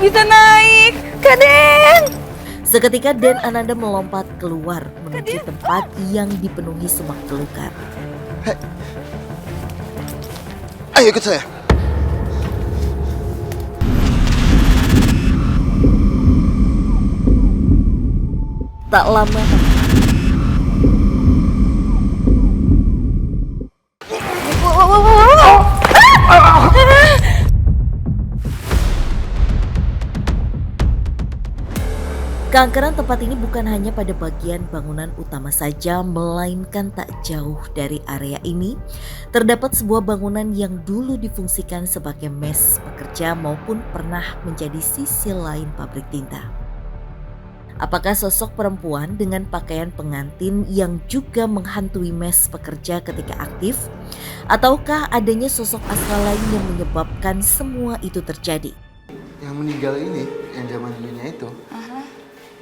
bisa naik, Kak Den. Seketika Den Ananda melompat keluar menuju tempat yang dipenuhi semak belukar. Hei. Ayo ikut saya. Tak lama keangkeran tempat ini bukan hanya pada bagian bangunan utama saja, melainkan tak jauh dari area ini terdapat sebuah bangunan yang dulu difungsikan sebagai mes pekerja maupun pernah menjadi sisi lain pabrik tinta. Apakah sosok perempuan dengan pakaian pengantin yang juga menghantui mes pekerja ketika aktif? Ataukah adanya sosok asal lain yang menyebabkan semua itu terjadi? Yang meninggal ini, yang zaman dulunya itu,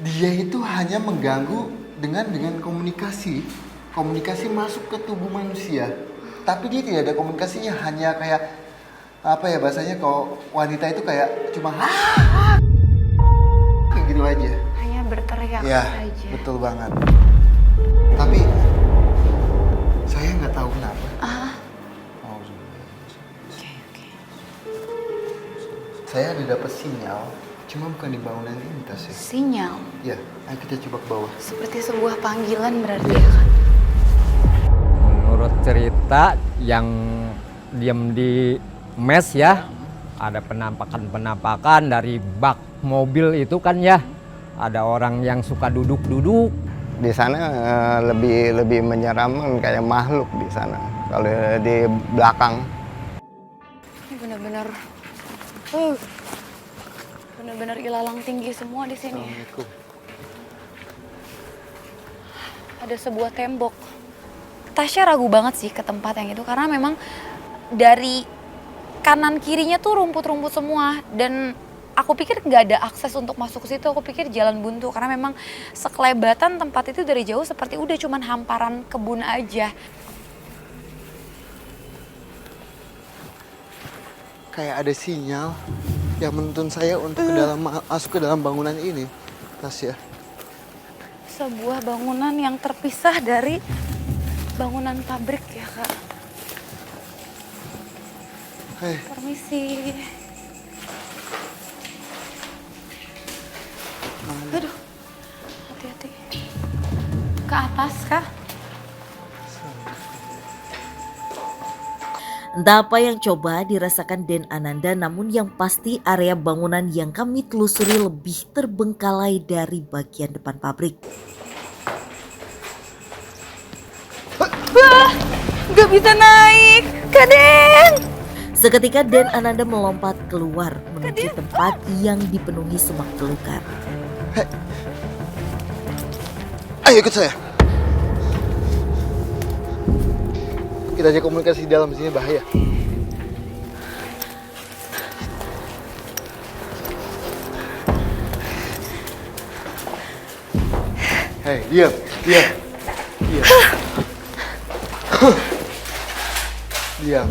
dia itu hanya mengganggu dengan komunikasi masuk ke tubuh manusia. Tapi dia tidak ada komunikasinya, hanya kayak apa ya bahasanya, kalau wanita itu kayak cuma kayak gitu aja. Hanya berteriak Ya, saja. betul banget. Tapi saya nggak tahu kenapa. Oke. Saya ada dapat sinyal, cuma bukan di bangunan ini tasnya. Sinyal. Ya, ayo kita coba ke bawah. Seperti sebuah panggilan berarti ya, Kak? Menurut cerita yang diam di mes ya, ada penampakan dari bak mobil itu kan ya. Ada orang yang suka duduk-duduk. Di sana lebih menyeramkan, kayak makhluk di sana. Kalau di belakang. Ini benar-benar benar-benar ilalang tinggi semua di sini. Assalamualaikum. Ada sebuah tembok. Tasya ragu banget sih ke tempat yang itu karena memang dari kanan kirinya tuh rumput-rumput semua dan aku pikir nggak ada akses untuk masuk ke situ. Aku pikir jalan buntu karena memang sekelebatan tempat itu dari jauh seperti udah cuman hamparan kebun aja. Kayak ada sinyal yang menuntun saya untuk masuk ke dalam bangunan ini, Tasya. Sebuah bangunan yang terpisah dari bangunan pabrik ya, Kak. Hei, Permisi. Aduh, hati-hati. Ke atas, Kak. Entah apa yang coba dirasakan Den Ananda, namun yang pasti area bangunan yang kami telusuri lebih terbengkalai dari bagian depan pabrik. Gak bisa naik, Kak Den. Seketika Den Ananda melompat keluar menuju tempat yang dipenuhi semak belukar. ayo ikut saya. Kita aja komunikasi di dalam sini bahaya. Hei, diam. Diam.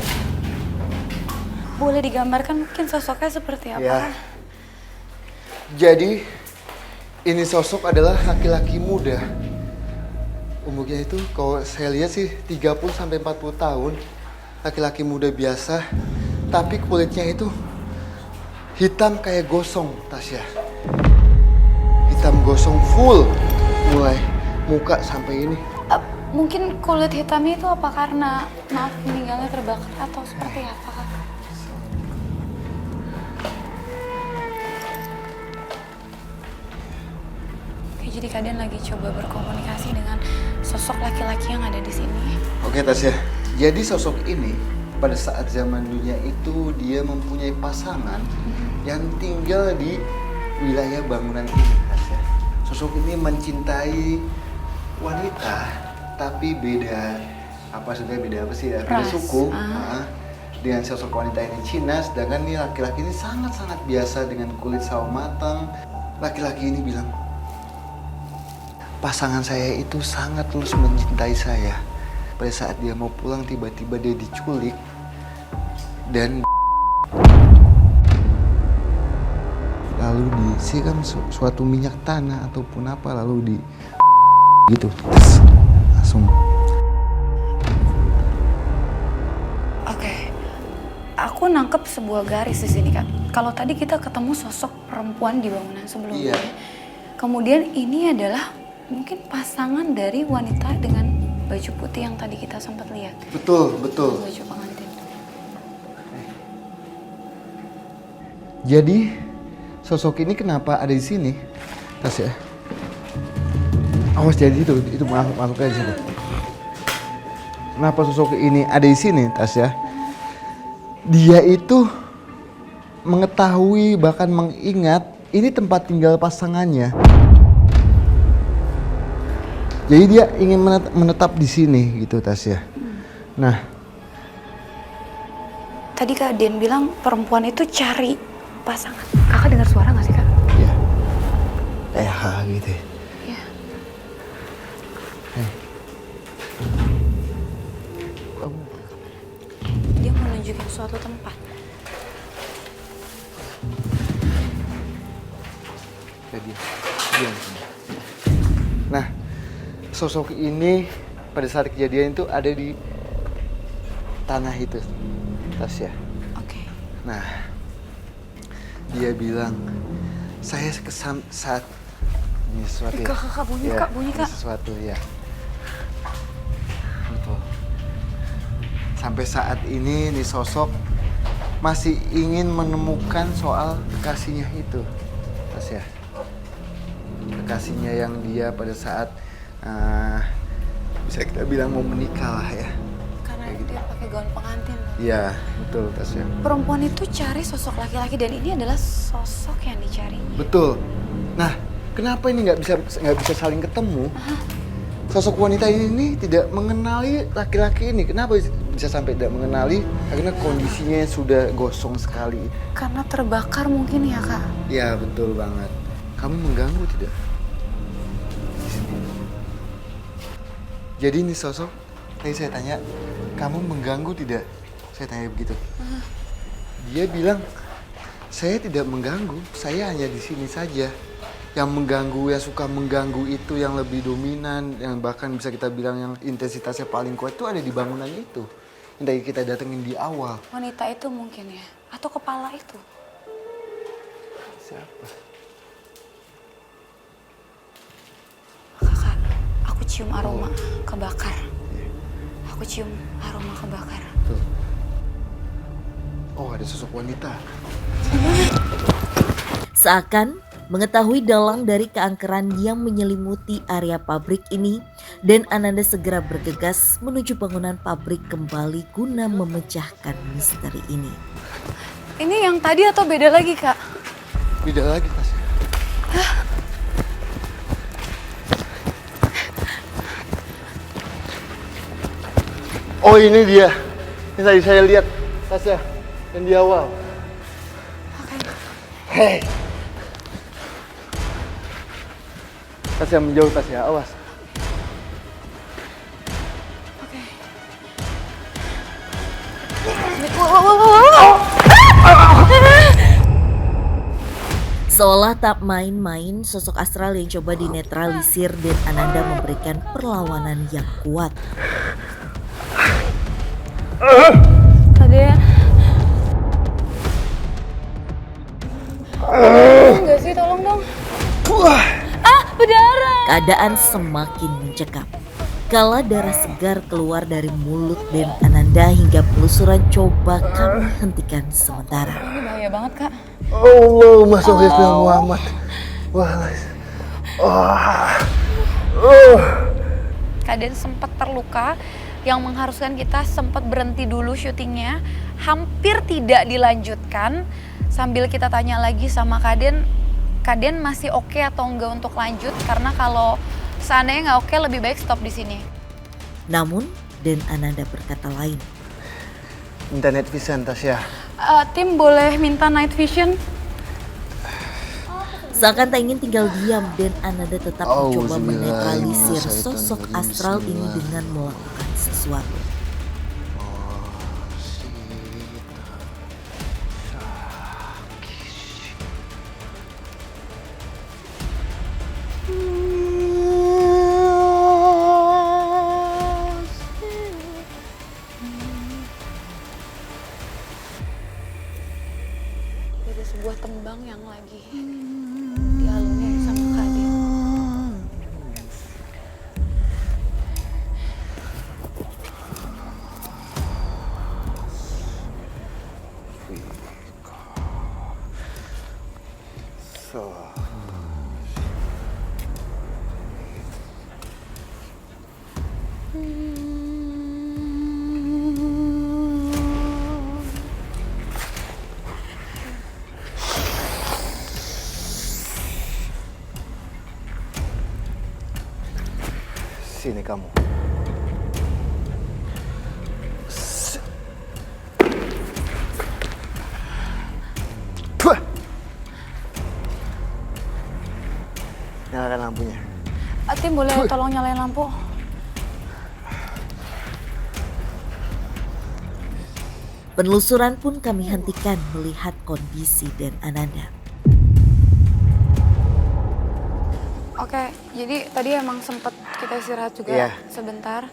Boleh digambarkan mungkin sosoknya seperti apa? Ya. Jadi, ini sosok adalah laki-laki muda. Umurnya itu kalau saya lihat sih 30-40 tahun. Laki-laki muda biasa, tapi kulitnya itu hitam kayak gosong, Tasya. Hitam gosong full, mulai muka sampai ini. Mungkin kulit hitamnya itu apa karena maaf meninggalnya terbakar atau seperti apa, Kak? Oke, jadi kalian lagi coba berkomunikasi dengan sosok laki-laki yang ada di sini. Oke, Tasya. Jadi sosok ini pada saat zaman dulunya itu dia mempunyai pasangan yang tinggal di wilayah bangunan ini, Tasya. Sosok ini mencintai wanita, tapi beda sih ya? Beda Ras. suku. Dengan sosok wanita ini Cina, sedangkan nih laki-laki ini sangat-sangat biasa dengan kulit sawo matang. Laki-laki ini bilang, pasangan saya itu sangat tulus mencintai saya. Pada saat dia mau pulang, tiba-tiba dia diculik dan siram suatu minyak tanah ataupun apa lalu di gitu tes, langsung. Oke, aku nangkep sebuah garis di sini Kak. Kalau tadi kita ketemu sosok perempuan di bangunan sebelumnya, Iya. kemudian ini adalah mungkin pasangan dari wanita dengan baju putih yang tadi kita sempat lihat. Betul, betul. Baju pengantin. Jadi sosok ini kenapa ada di sini? Tas ya. Awas jadi itu makhluk aja di situ. Kenapa sosok ini ada di sini, Tas ya? Dia itu mengetahui bahkan mengingat ini tempat tinggal pasangannya. Jadi dia ingin menetap di sini gitu, Tas ya. Nah, Tadi Kak Den bilang perempuan itu cari pasangan. Kakak dengar suara nggak sih Kak? ya. Gitu ya. Iya. Dia mau nunjukin suatu tempat. Jadi, diam. Nah, sosok ini pada saat kejadian itu ada di tanah itu, Tas ya. Oke. Nah, dia bilang, saya saat ini sesuatu. Ya. Kak, bunyi Ya, Kak, bunyi ini Kak. sesuatu ya. Betul. Sampai saat ini nih sosok masih ingin menemukan soal kekasihnya itu, Tas ya. Kekasihnya yang dia pada saat bisa kita bilang mau menikah lah ya. Karena Kayak gitu. dia pakai gaun pengantin. Iya, betul, Tas ya. Perempuan itu cari sosok laki-laki dan ini adalah sosok yang dicari. Betul. Nah, kenapa ini nggak bisa saling ketemu? Sosok wanita ini tidak mengenali laki-laki ini. Kenapa bisa sampai tidak mengenali? Karena kondisinya sudah gosong sekali. Karena terbakar mungkin ya Kak. Ya, betul banget. Kamu mengganggu tidak? Di sini. Jadi ini sosok, tadi saya tanya, kamu mengganggu tidak? Saya tanya begitu. Dia bilang, saya tidak mengganggu, saya hanya di sini saja. Yang mengganggu, yang suka mengganggu itu yang lebih dominan, yang bahkan bisa kita bilang yang intensitasnya paling kuat itu ada di bangunan itu. Yang tadi kita datengin di awal. Wanita itu mungkin ya. Atau kepala itu. Siapa? Kakak, aku cium aroma kebakar. Aku cium aroma kebakar. Tuh. Oh, ada sosok wanita. Seakan mengetahui dalang dari keangkeran yang menyelimuti area pabrik ini, dan Ananda segera bergegas menuju bangunan pabrik kembali guna memecahkan misteri ini. Ini yang tadi atau beda lagi Kak? Beda lagi, Tas. Oh, ini dia. Ini tadi saya lihat, Tasya, yang di awal. Oke. Hei. Tasya menjauh, Tasya, awas. Oke. Wow. Seolah tak main-main, sosok astral yang coba dinetralisir dan Ananda memberikan perlawanan yang kuat. Tadi ya. Enggak sih, tolong dong. Berdarah. Keadaan semakin mencekam. Kala darah segar keluar dari mulut dan Ananda hingga pelusuran coba kami hentikan sementara. Ini bahaya banget Kak. Allahumma sholli ala Muhammad. Kak Den sempat terluka yang mengharuskan kita sempat berhenti dulu syutingnya. Hampir tidak dilanjutkan. Sambil kita tanya lagi sama Kak Den masih oke atau enggak untuk lanjut? Karena kalau seandainya nggak oke lebih baik stop di sini. Namun, dan Ananda berkata lain. Minta night vision, Tasya. Tim boleh minta night vision? Seakan tak ingin tinggal diam dan Ananda tetap mencoba Auzubillahi menetralisir minasyaitonir sosok rajim. astral ini Bismillah. dengan melakukan sesuatu. ada sebuah tembang yang lagi dialungin sama Kak Din. Sini kamu. Puh. Nyalakan lampunya. Tim boleh tolong nyalain lampu? Penelusuran pun kami hentikan melihat kondisi dan Ananda. Oke, jadi tadi emang sempet kita istirahat juga Iya. sebentar.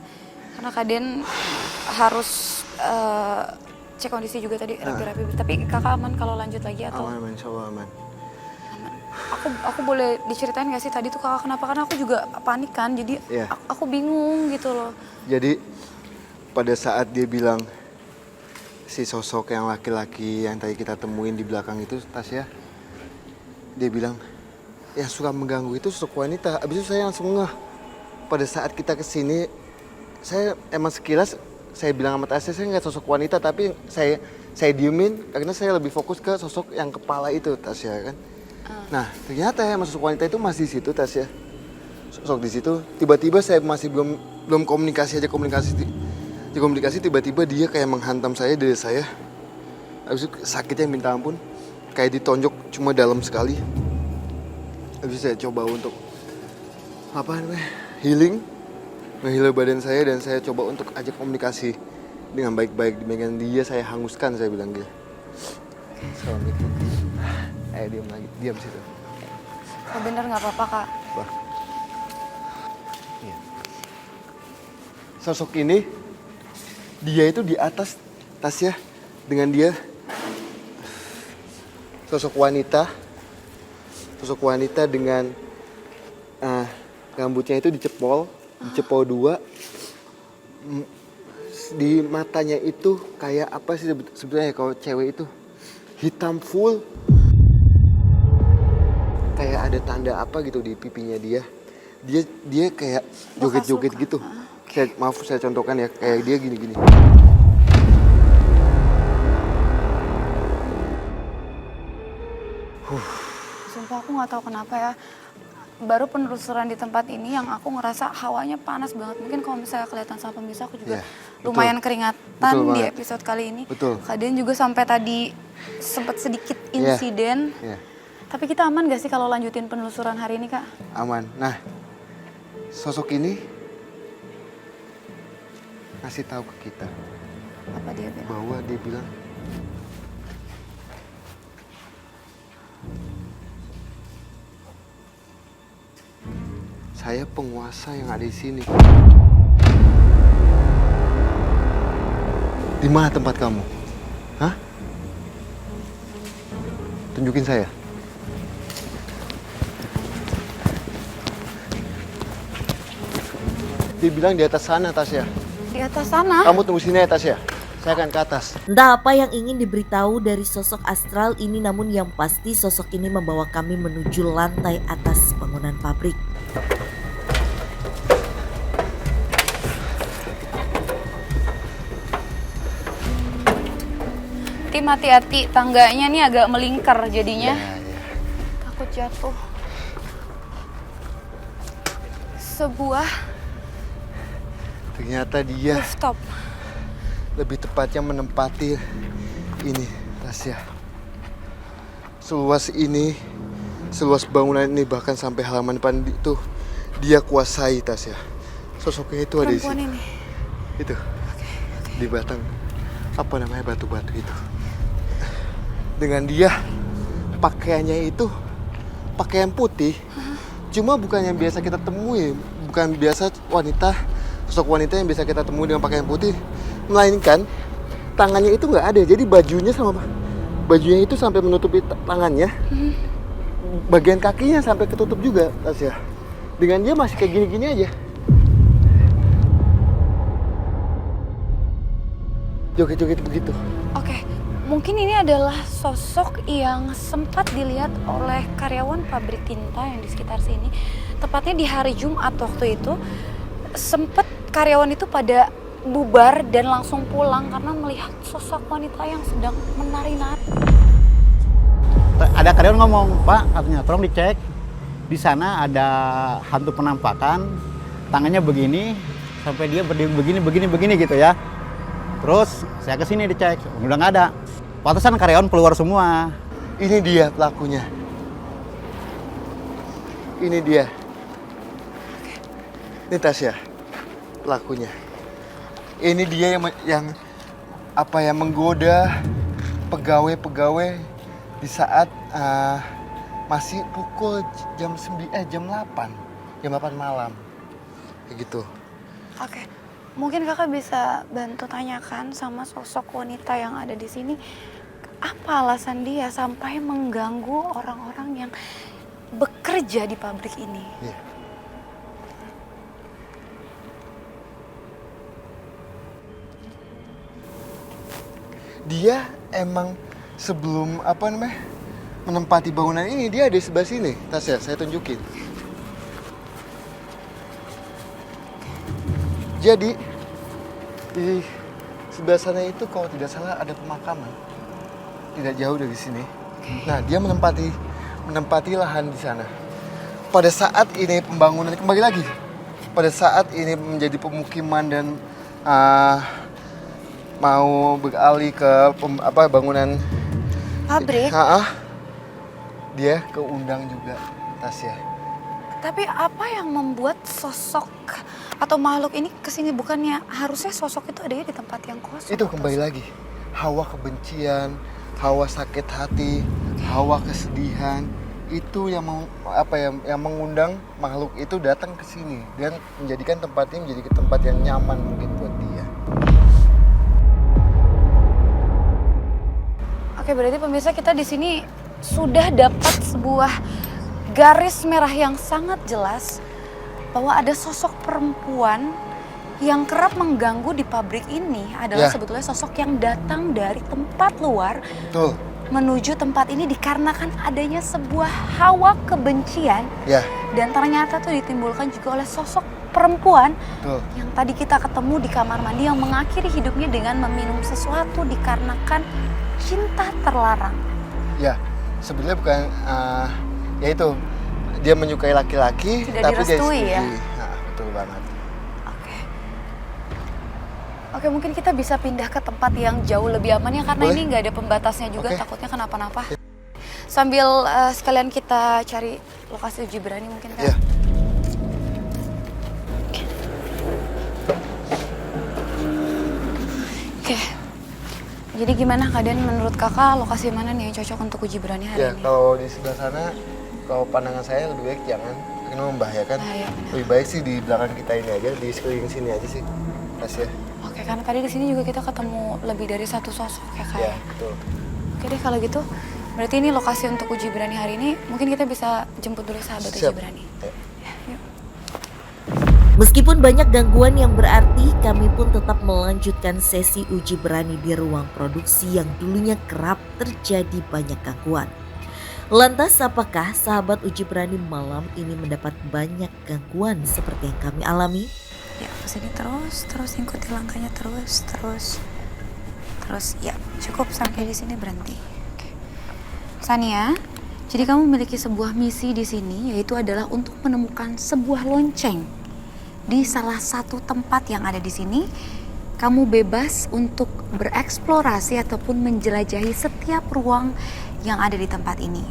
Karena Kak Den harus cek kondisi juga tadi rapi-rapi. Tapi kakak aman kalau lanjut lagi atau? Aman, insya Allah aman. Aku boleh diceritain gak sih tadi tuh kakak kenapa? Karena aku juga panik kan, jadi Iya. aku bingung gitu loh. Jadi pada saat dia bilang si sosok yang laki-laki yang tadi kita temuin di belakang itu, Tasya, dia bilang yang suka mengganggu itu sosok wanita. Abis itu saya langsung ngeh. Pada saat kita kesini, saya emang sekilas saya bilang sama Tasya saya nggak sosok wanita, tapi saya diemin karena saya lebih fokus ke sosok yang kepala itu, Tasya kan. Nah ternyata emang sosok wanita itu masih di situ, Tasya. Sosok di situ. Tiba-tiba saya masih belum komunikasi tiba-tiba dia kayak menghantam saya dari saya. Habis itu sakitnya minta ampun, kayak ditonjok cuma dalam sekali. Habis itu saya coba untuk healing, ngeheal badan saya, dan saya coba untuk ajak komunikasi dengan baik-baik. Dengan dia saya hanguskan, saya bilang dia. Assalamualaikum. Ayo diam situ. Oh, bener nggak apa-apa kak? Wah. Iya. Sosok ini, dia itu di atas Tasya, dengan dia sosok wanita dengan rambutnya itu dicepol 2, di matanya itu kayak apa sih sebetulnya kalau cewek itu hitam full, kayak ada tanda apa gitu di pipinya dia kayak joget-joget gitu. Saya contohkan ya, kayak dia gini-gini. Sumpah aku nggak tahu kenapa ya. Baru penelusuran di tempat ini yang aku ngerasa hawanya panas banget. Mungkin kalau misalnya kelihatan sama pemirsa aku juga Iya, betul. lumayan keringatan Betul di banget. episode kali ini. Betul. Kalian juga sampai tadi sempat sedikit insiden. Iya. Tapi kita aman gak sih kalau lanjutin penelusuran hari ini kak? Aman. Nah, sosok ini ngasih tahu ke kita Apa dia bilang? bahwa dia bilang saya penguasa yang ada di sini. Di mana tempat kamu? Hah? Tunjukin saya. Dia bilang di atas sana, Tasya. Di atas sana. Kamu tunggu sini ya, Tasya. Saya akan ke atas. Entah apa yang ingin diberitahu dari sosok astral ini, namun yang pasti sosok ini membawa kami menuju lantai atas bangunan pabrik. Tim hati-hati, tangganya nih agak melingkar jadinya. Ya. Takut jatuh. Sebuah Ternyata dia rooftop. lebih tepatnya menempati ini, Tasya. Seluas ini, seluas bangunan ini, bahkan sampai halaman depan itu dia kuasai, Tasya. Sosoknya itu ada di Perempuan sini. ini. Itu. Di batang apa namanya, batu-batu itu. Dengan dia pakaiannya itu pakaian putih. Cuma bukan yang biasa kita temui, bukan biasa sosok wanita yang biasa kita temui dengan pakaian putih, melainkan tangannya itu nggak ada. Jadi bajunya sama bajunya itu sampai menutupi tangannya. Bagian kakinya sampai ketutup juga, Tasya. Dengan dia masih kayak gini-gini aja. Joget-joget begitu. Oke, mungkin ini adalah sosok yang sempat dilihat oleh karyawan pabrik tinta yang di sekitar sini. Tepatnya di hari Jumat waktu itu, sempat karyawan itu pada bubar dan langsung pulang karena melihat sosok wanita yang sedang menari-nari. Ada karyawan ngomong, Pak, katanya tolong dicek. Di sana ada hantu penampakan, tangannya begini, sampai dia berdiri begini gitu ya. Terus saya kesini dicek, udah nggak ada. Pantesan karyawan keluar semua. Ini dia pelakunya. Ini dia. Ini Tasya, pelakunya. Ini dia yang menggoda pegawai-pegawai di saat masih pukul jam 8 malam. Kayak gitu. Oke, mungkin kakak bisa bantu tanyakan sama sosok wanita yang ada di sini, apa alasan dia sampai mengganggu orang-orang yang bekerja di pabrik ini? Iya. Dia emang sebelum menempati bangunan ini, dia ada di sebelah sini. Tasya, saya tunjukin. Jadi di sebelah sana itu kalau tidak salah ada pemakaman, tidak jauh dari sini. Nah, dia menempati lahan di sana. Pada saat ini pembangunan kembali lagi. Pada saat ini menjadi pemukiman dan mau beralih ke bangunan Pabrik? Dia keundang juga, Tasya. Tapi apa yang membuat sosok atau makhluk ini kesini? Bukannya harusnya sosok itu adanya di tempat yang kosong? Itu kembali lagi, hawa kebencian, hawa sakit hati, hawa kesedihan, itu yang yang mengundang makhluk itu datang ke sini dan menjadikan tempat ini menjadi tempat yang nyaman mungkin buat dia. Oke, berarti pemirsa, kita di sini sudah dapat sebuah garis merah yang sangat jelas bahwa ada sosok perempuan yang kerap mengganggu di pabrik ini adalah sebetulnya sosok yang datang dari tempat luar. Betul. Menuju tempat ini dikarenakan adanya sebuah hawa kebencian. Ya. Dan ternyata tuh ditimbulkan juga oleh sosok perempuan. Betul. Yang tadi kita ketemu di kamar mandi yang mengakhiri hidupnya dengan meminum sesuatu dikarenakan cinta terlarang. Ya, sebenarnya bukan ya itu, dia menyukai laki-laki Tidak tapi dia direstui setujui. ya? Nah, betul banget. Oke, mungkin kita bisa pindah ke tempat yang jauh lebih aman ya, karena Boleh. ini nggak ada pembatasnya juga, Oke. takutnya kenapa-napa. Sambil sekalian kita cari lokasi uji berani mungkin kan? Ya. Oke. Jadi gimana keadaan menurut kakak, lokasi mana nih yang cocok untuk uji berani hari Ya, ini? kalau di sebelah sana, kalau pandangan saya lebih baik jangan, karena membahayakan. Bahaya, benar. Lebih baik sih di belakang kita ini aja, di sekeliling sini aja sih, Tasya. Oke, karena tadi di sini juga kita ketemu lebih dari satu sosok ya kak. Ya, betul. Oke deh kalau gitu, berarti ini lokasi untuk uji berani hari ini. Mungkin kita bisa jemput dulu sahabat uji Siap. berani. Ya. Ya, yuk. Meskipun banyak gangguan yang berarti, kami pun tetap melanjutkan sesi uji berani di ruang produksi yang dulunya kerap terjadi banyak gangguan. Lantas apakah sahabat uji berani malam ini mendapat banyak gangguan seperti yang kami alami? Ya, kesini terus ikuti langkahnya terus. Ya, cukup sampai di sini berhenti. Oke. Sania, jadi kamu memiliki sebuah misi di sini, yaitu adalah untuk menemukan sebuah lonceng di salah satu tempat yang ada di sini. Kamu bebas untuk bereksplorasi ataupun menjelajahi setiap ruang yang ada di tempat ini.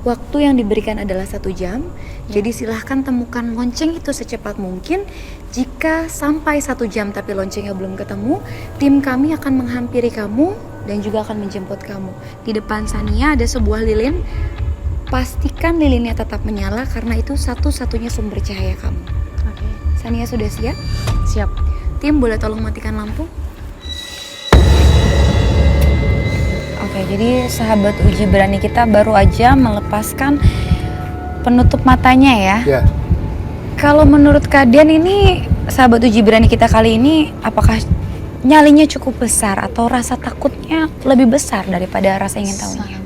Waktu yang diberikan adalah 1 jam, jadi silahkan temukan lonceng itu secepat mungkin. Jika sampai 1 jam tapi loncengnya belum ketemu, tim kami akan menghampiri kamu dan juga akan menjemput kamu. Di depan Sania ada sebuah lilin, pastikan lilinnya tetap menyala karena itu satu-satunya sumber cahaya kamu. Oke. Sania sudah siap? Siap. Tim boleh tolong matikan lampu? Oke. Oke, jadi sahabat uji berani kita baru aja melepaskan penutup matanya ya. Ya, Kalau menurut Kak Dian ini sahabat uji berani kita kali ini apakah nyalinya cukup besar atau rasa takutnya lebih besar daripada rasa ingin tahunya?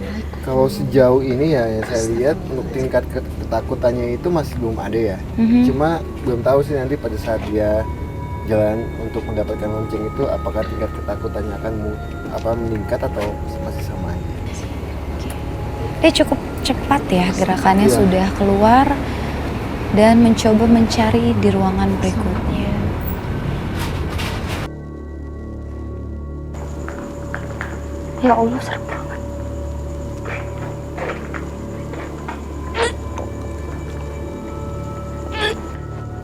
kalau sejauh ini ya yang saya lihat untuk tingkat ketakutannya itu masih belum ada ya. Cuma belum tahu sih nanti pada saat dia jalan untuk mendapatkan lonceng itu apakah tingkat ketakutannya akan meningkat atau masih sama aja. Dia cukup cepat ya gerakannya, Iya. sudah keluar dan mencoba mencari di ruangan berikutnya. Ya Allah, serem banget.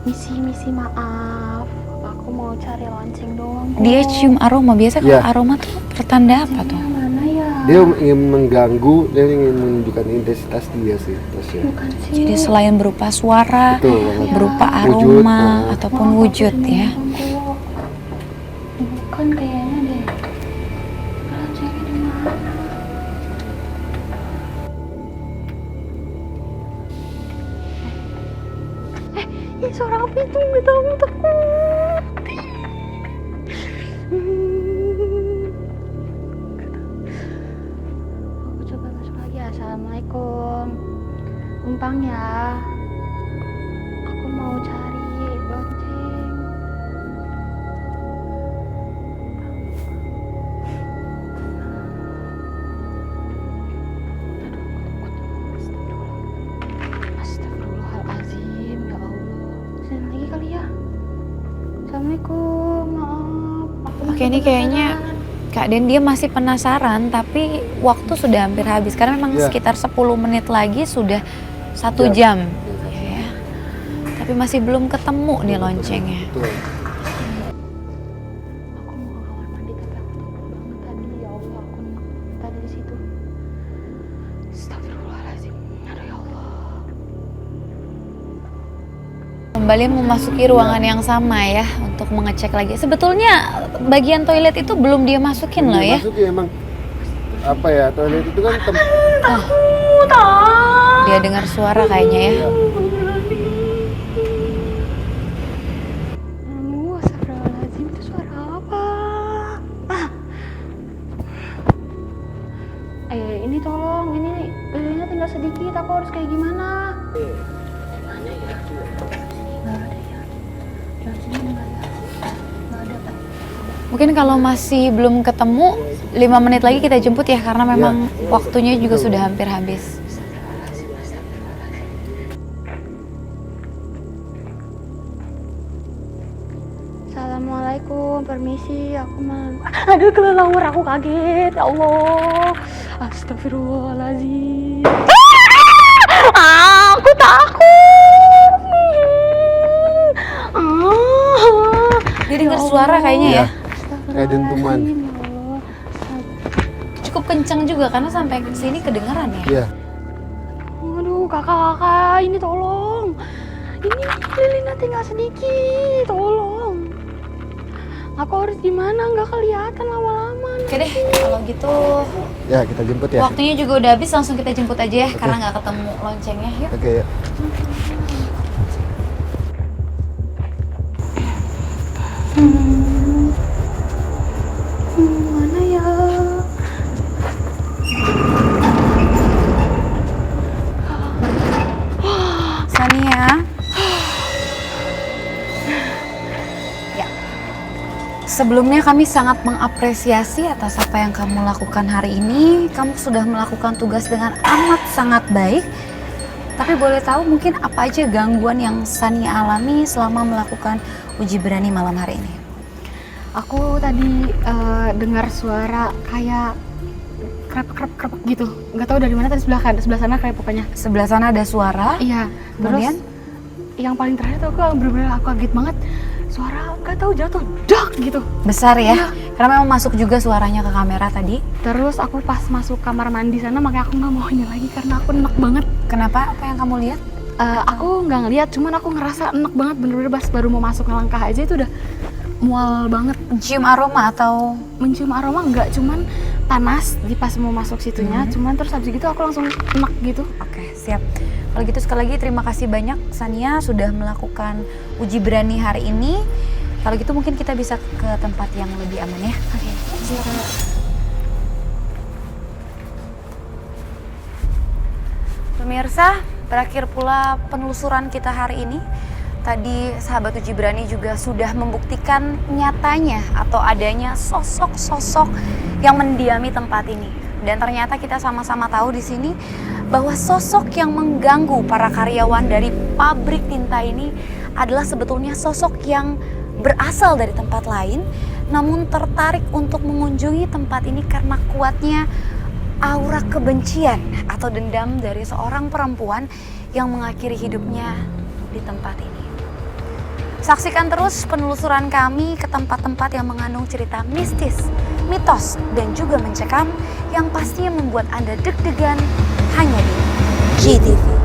Misi maaf, aku mau cari lonceng doang kok. Dia cium aroma. Biasa kalau Iya. aroma tuh pertanda apa tuh? Mana ya? Dia ingin mengganggu dan ingin menunjukkan intensitas dia sih, Tasya. Bukan sih. Jadi selain berupa suara, Betul banget. berupa Wujud, aroma nah. ataupun Maaf, aku wujud ya. beneran kok. Bukan kayaknya deh. Loncengnya di mana? Ih, suara apa itu? Nggak tahu, takut. Aku coba masuk lagi. Assalamualaikum. Umpang ya. Aku mau cari lonceng. Astagfirullahaladzim, ya Allah. Sini lagi kali ya. Assalamualaikum, maaf. Aku Oke, ini kayaknya Kak Den dia masih penasaran tapi waktu sudah hampir habis karena memang Iya. sekitar 10 menit lagi sudah 1 Iya. jam. Ya. Tapi masih belum ketemu nih loncengnya. Betul. Aku mau ke kamar mandi tapi aku takut banget tadi. Ya Allah, aku enak tadi di situ. Astagfirullahaladzim. Aduh ya Allah. Kembali memasuki ruangan yang sama ya untuk mengecek lagi. Sebetulnya bagian toilet itu belum dia masukin loh ya. Masuk ya emang apa ya, toilet itu kan Dia dengar suara kayaknya ya. Astagfirullahaladzim, itu suara apa? Ini tolong, ini lilinnya tinggal sedikit, aku harus kayak gimana? Nggak ada ya. Jangan sini nggak ada. Nggak ada kan? Mungkin kalau masih belum ketemu 5 menit lagi kita jemput ya karena memang waktunya juga sudah hampir habis. Assalamualaikum, permisi, aku mau. Aduh, kelelawar, aku kaget, ya Allah. Astagfirullahaladzim. Aku takut. Dia dengar suara kayaknya ya. Kayak dentuman. Ya Allah. Cukup kencang juga karena sampai ke sini kedengeran ya. Iya. Aduh, kakak, ini tolong. Ini lilinnya tinggal sedikit, tolong. Aku harus gimana? Nggak kelihatan lama-lama. Oke deh, kalau gitu Ya, kita jemput ya. waktunya juga udah habis, langsung kita jemput aja ya karena nggak ketemu loncengnya. Yuk. Oke ya. Mana ya? Sania. Ya. Sebelumnya kami sangat mengapresiasi atas apa yang kamu lakukan hari ini. Kamu sudah melakukan tugas dengan amat sangat baik. Tapi boleh tahu mungkin apa aja gangguan yang Sania alami selama melakukan uji berani malam hari ini? Aku tadi dengar suara kayak krep gitu. Nggak tahu dari mana, tadi sebelah sana kayak pokoknya. Sebelah sana ada suara. Iya. Kemudian? Terus yang paling terakhir tuh aku bener-bener aku kaget banget. Suara nggak tahu jatuh, dak gitu. Besar ya? Iya. Karena memang masuk juga suaranya ke kamera tadi. Terus aku pas masuk kamar mandi sana, makanya aku nggak mau ini lagi karena aku enak banget. Kenapa? Apa yang kamu lihat? Aku nggak ngeliat, cuman aku ngerasa enak banget, bener-bener pas baru mau masuk ngelangkah aja itu udah mual banget. Cium aroma atau Mencium aroma enggak, cuman panas di pas mau masuk situnya, cuman terus habis gitu aku langsung enak gitu. Oke, siap. Kalau gitu sekali lagi terima kasih banyak Sania sudah melakukan uji berani hari ini. Kalau gitu mungkin kita bisa ke tempat yang lebih aman ya. Oke, silakan. Pemirsa, berakhir pula penelusuran kita hari ini. Tadi sahabat uji berani juga sudah membuktikan nyatanya atau adanya sosok-sosok yang mendiami tempat ini. Dan ternyata kita sama-sama tahu di sini bahwa sosok yang mengganggu para karyawan dari pabrik tinta ini adalah sebetulnya sosok yang berasal dari tempat lain, namun tertarik untuk mengunjungi tempat ini karena kuatnya aura kebencian atau dendam dari seorang perempuan yang mengakhiri hidupnya di tempat ini. Saksikan terus penelusuran kami ke tempat-tempat yang mengandung cerita mistis, mitos, dan juga mencekam yang pastinya membuat Anda deg-degan hanya di GTV.